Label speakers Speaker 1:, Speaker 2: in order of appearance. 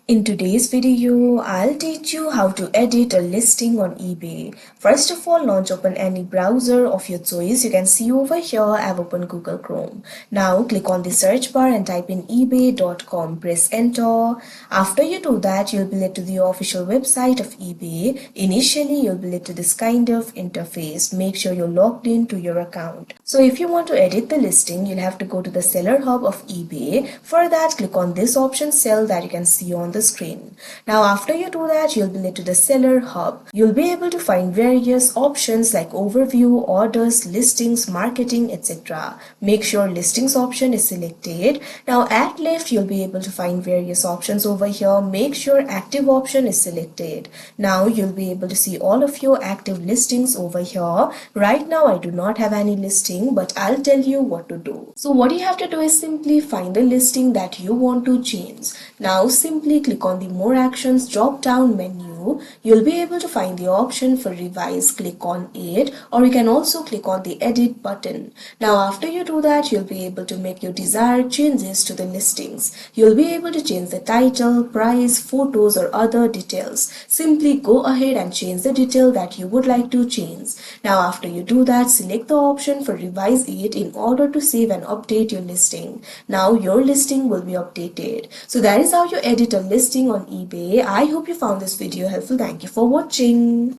Speaker 1: In today's video, I'll teach you how to edit a listing on eBay. First of all, launch open any browser of your choice. You can see over here I've opened Google Chrome. Now click on the search bar and type in ebay.com. Press enter. After you do that, you'll be led to the official website of eBay. Initially, you'll be led to this kind of interface. Make sure you're logged in to your account. So if you want to edit the listing, you'll have to go to the seller hub of eBay. For that, click on this option sell that you can see on the screen. Now after you do that, you'll be led to the seller hub. You'll be able to find various options like overview, orders, listings, marketing, etc. Make sure listings option is selected. Now at left, you'll be able to find various options over here. Make sure active option is selected. Now you'll be able to see all of your active listings over here. Right now I do not have any listing, but I'll tell you what to do. So what you have to do is simply find the listing that you want to change. Now simply click on the more actions drop down menu. You'll be able to find the option for revise. Click on it, or you can also click on the edit button. Now after you do that, you'll be able to make your desired changes to the listings. You'll be able to change the title, price, photos or other details. Simply go ahead and change the detail that you would like to change. Now after you do that, select the option for revise it in order to save and update your listing. Now your listing will be updated. So that is how you edit a listing on eBay. I hope you found this video helpful. Thank you for watching.